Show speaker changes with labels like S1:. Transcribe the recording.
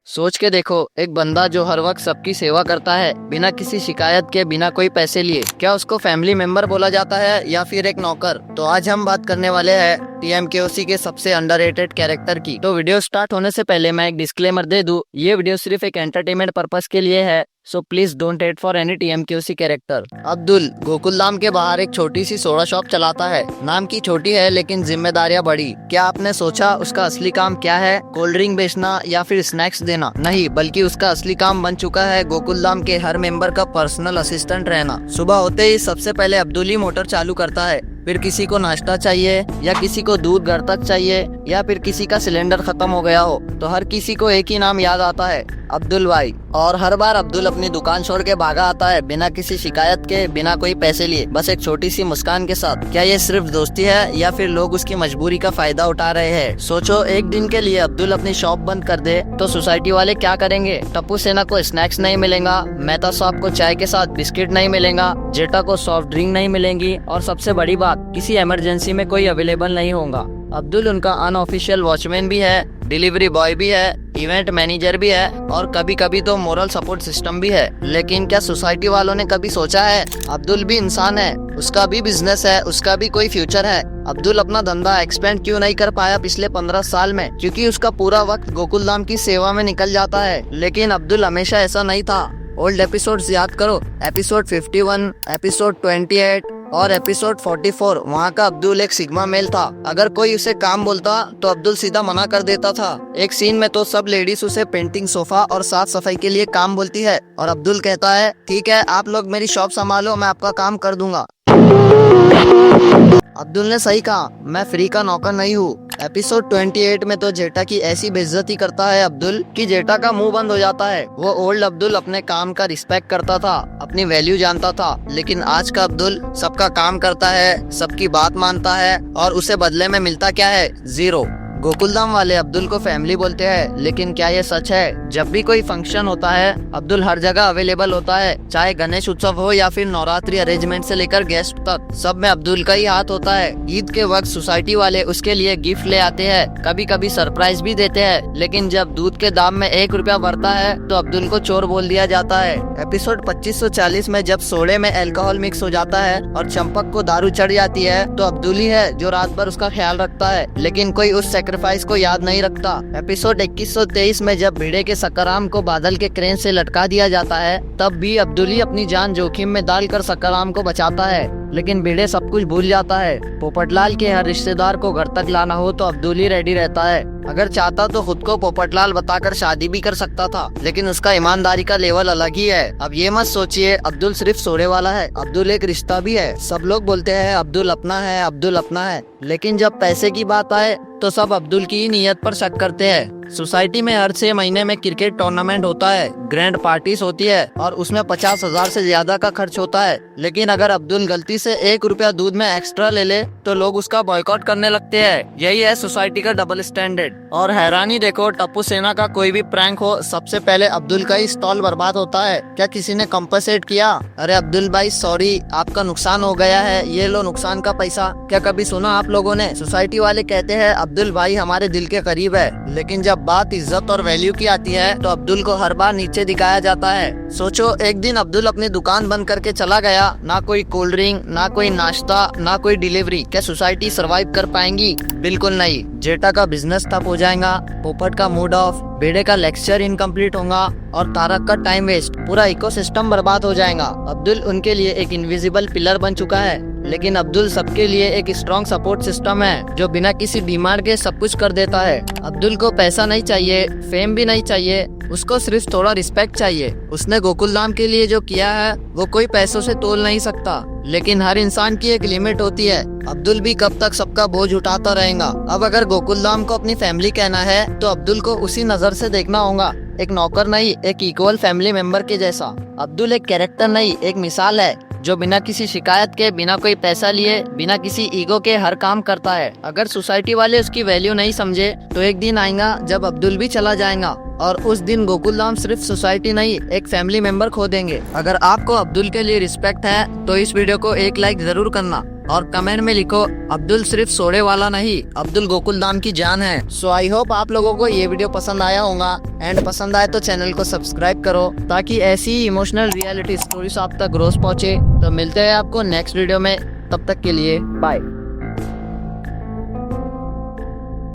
S1: सोच के देखो, एक बंदा जो हर वक्त सबकी सेवा करता है बिना किसी शिकायत के, बिना कोई पैसे लिए, क्या उसको फैमिली मेंबर बोला जाता है या फिर एक नौकर? तो आज हम बात करने वाले हैं टीएमकेओसी के सबसे अंडररेटेड कैरेक्टर की। तो वीडियो स्टार्ट होने से पहले मैं एक डिस्क्लेमर दे दूं, ये वीडियो सिर्फ एक एंटरटेनमेंट पर्पस के लिए है, so please don't hate for any TMKOC character. Abdul Gokuldham के बाहर एक छोटी सी सोडा शॉप चलाता है। नाम की छोटी है लेकिन जिम्मेदारियां बड़ी। क्या आपने सोचा उसका असली काम क्या है? कोल्ड ड्रिंक बेचना या फिर स्नैक्स देना? नहीं, बल्कि उसका असली काम बन चुका है गोकुलधाम के हर मेंबर का पर्सनल असिस्टेंट रहना। सुबह होते ही सबसे पहले अब्दुल ही मोटर चालू करता है, फिर किसी को नाश्ता चाहिए या किसी को दूध घर तक चाहिए या फिर किसी का सिलेंडर खत्म हो गया हो, तो हर किसी को एक ही नाम याद आता है, अब्दुल भाई। और हर बार अब्दुल अपनी दुकान छोड़ के भागा आता है बिना किसी शिकायत के, बिना कोई पैसे लिए, बस एक छोटी सी मुस्कान के साथ। क्या ये सिर्फ दोस्ती है या फिर लोग उसकी मजबूरी का फायदा उठा रहे हैं? सोचो, एक दिन के लिए अब्दुल अपनी शॉप बंद कर दे तो सोसाइटी वाले क्या करेंगे? टप्पू सेना को स्नैक्स नहीं मिलेगा, मेहता साहब को चाय के साथ बिस्किट नहीं मिलेगा, जेठा को सॉफ्ट ड्रिंक नहीं मिलेंगी, और सबसे बड़ी बात, किसी इमरजेंसी में कोई अवेलेबल नहीं होगा। अब्दुल उनका अनऑफिशियल वॉचमैन भी है, डिलीवरी बॉय भी है, इवेंट मैनेजर भी है और कभी कभी तो मोरल सपोर्ट सिस्टम भी है। लेकिन क्या सोसाइटी वालों ने कभी सोचा है अब्दुल भी इंसान है, उसका भी बिजनेस है, उसका भी कोई फ्यूचर है? अब्दुल अपना धंधा एक्सपेंड क्यों नहीं कर पाया पिछले 15 साल में? क्योंकि उसका पूरा वक्त गोकुलधाम की सेवा में निकल जाता है। लेकिन अब्दुल हमेशा ऐसा नहीं था। ओल्ड एपिसोड्स याद करो, एपिसोड 51, एपिसोड 28 और एपिसोड 44। वहाँ का अब्दुल एक सिग्मा मेल था। अगर कोई उसे काम बोलता तो अब्दुल सीधा मना कर देता था। एक सीन में तो सब लेडीज उसे पेंटिंग, सोफा और साफ सफाई के लिए काम बोलती है और अब्दुल कहता है, ठीक है, आप लोग मेरी शॉप संभालो, मैं आपका काम कर दूंगा। अब्दुल ने सही कहा, मैं फ्री का नौकर नहीं हूँ। एपिसोड 28 में तो जेठा की ऐसी बेइज्जती करता है अब्दुल कि जेठा का मुंह बंद हो जाता है। वो ओल्ड अब्दुल अपने काम का रिस्पेक्ट करता था, अपनी वैल्यू जानता था, लेकिन आज का अब्दुल सबका काम करता है, सबकी बात मानता है और उसे बदले में मिलता क्या है? जीरो। गोकुलधाम वाले अब्दुल को फैमिली बोलते हैं, लेकिन क्या ये सच है? जब भी कोई फंक्शन होता है अब्दुल हर जगह अवेलेबल होता है, चाहे गणेश उत्सव हो या फिर नवरात्रि अरेंजमेंट से लेकर गेस्ट तक, सब में अब्दुल का ही हाथ होता है। ईद के वक्त सोसाइटी वाले उसके लिए गिफ्ट ले आते हैं, कभी कभी सरप्राइज भी देते हैं, लेकिन जब दूध के दाम में 1 रुपया बढ़ता है तो अब्दुल को चोर बोल दिया जाता है। एपिसोड 2540 में जब सोडे में अल्कोहल मिक्स हो जाता है और चंपक को दारू चढ़ जाती है तो अब्दुल ही है जो रात भर उसका ख्याल रखता है, लेकिन कोई उस सेक्रीफाइस को याद नहीं रखता। एपिसोड 2123 में जब भिड़े के सकराम को बादल के क्रेन से लटका दिया जाता है, तब भी अब्दुल ही अपनी जान जोखिम में डालकर सकराम को बचाता है, लेकिन भिड़े सब कुछ भूल जाता है। पोपटलाल के हर रिश्तेदार को घर तक लाना हो तो अब्दुल ही रेडी रहता है। अगर चाहता तो खुद को पोपटलाल बताकर शादी भी कर सकता था, लेकिन उसका ईमानदारी का लेवल अलग ही है। अब ये मत सोचिए अब्दुल सिर्फ सोने वाला है, अब्दुल एक रिश्ता भी है। सब लोग बोलते हैं अब्दुल अपना है, अब्दुल अपना है, लेकिन जब पैसे की बात आए तो सब अब्दुल की ही नीयत पर शक करते हैं। सोसाइटी में हर 6 महीने में क्रिकेट टूर्नामेंट होता है, ग्रैंड पार्टीज होती है और उसमें 50,000 से ज्यादा का खर्च होता है, लेकिन अगर अब्दुल गलती से 1 रुपया दूध में एक्स्ट्रा ले ले तो लोग उसका बॉयकॉट करने लगते हैं। यही है सोसाइटी का डबल स्टैंडर्ड। और हैरानी देखो, टप्पू सेना का कोई भी प्रैंक हो, सबसे पहले अब्दुल का ही स्टॉल बर्बाद होता है। क्या किसी ने कंपनसेट किया? अरे अब्दुल भाई सॉरी, आपका नुकसान हो गया है, ये लो नुकसान का पैसा। क्या कभी सुना आप लोगों ने? सोसाइटी वाले कहते हैं अब्दुल भाई हमारे दिल के करीब है, लेकिन जब बात इज्जत और वैल्यू की आती है तो अब्दुल को हर बार नीचे दिखाया जाता है। सोचो, एक दिन अब्दुल अपनी दुकान बंद करके चला गया, ना कोई कोल्ड ड्रिंक, ना कोई नाश्ता, ना कोई डिलीवरी। क्या सोसाइटी सरवाइव कर पाएंगी? बिल्कुल नहीं। जेठा का बिजनेस ठप हो जाएगा, पोपट का मूड ऑफ, बेड़े का लेक्चर इनकम्प्लीट होगा और तारक का टाइम वेस्ट, पूरा इकोसिस्टम बर्बाद हो जाएगा। अब्दुल उनके लिए एक इनविजिबल पिलर बन चुका है, लेकिन अब्दुल सबके लिए एक स्ट्रॉन्ग सपोर्ट सिस्टम है जो बिना किसी डिमांड के सब कुछ कर देता है। अब्दुल को पैसा नहीं चाहिए, फेम भी नहीं चाहिए, उसको सिर्फ थोड़ा रिस्पेक्ट चाहिए। उसने गोकुलधाम के लिए जो किया है वो कोई पैसों से तोल नहीं सकता, लेकिन हर इंसान की एक लिमिट होती है। अब्दुल भी कब तक सबका बोझ उठाता रहेगा? अब अगर गोकुलधाम को अपनी फैमिली कहना है तो अब्दुल को उसी नजर से देखना होगा, एक नौकर नहीं, एक इक्वल फैमिली मेंबर के जैसा। अब्दुल एक कैरेक्टर नहीं, एक मिसाल है जो बिना किसी शिकायत के, बिना कोई पैसा लिए, बिना किसी ईगो के हर काम करता है। अगर सोसाइटी वाले उसकी वैल्यू नहीं समझे तो एक दिन आएगा जब अब्दुल भी चला जाएगा और उस दिन गोकुलधाम सिर्फ सोसाइटी नहीं, एक फैमिली मेंबर खो देंगे। अगर आपको अब्दुल के लिए रिस्पेक्ट है तो इस वीडियो को एक लाइक जरूर करना। और कमेंट में लिखो अब्दुल सिर्फ सोडे वाला नहीं, अब्दुल गोकुलदान की जान है। सो आई होप आप लोगों को ये वीडियो पसंद आया होगा, एंड पसंद आए तो चैनल को सब्सक्राइब करो ताकि ऐसी इमोशनल रियलिटी स्टोरीज आप तक रोज पहुंचे। तो मिलते हैं आपको नेक्स्ट वीडियो में, तब तक के लिए बाय।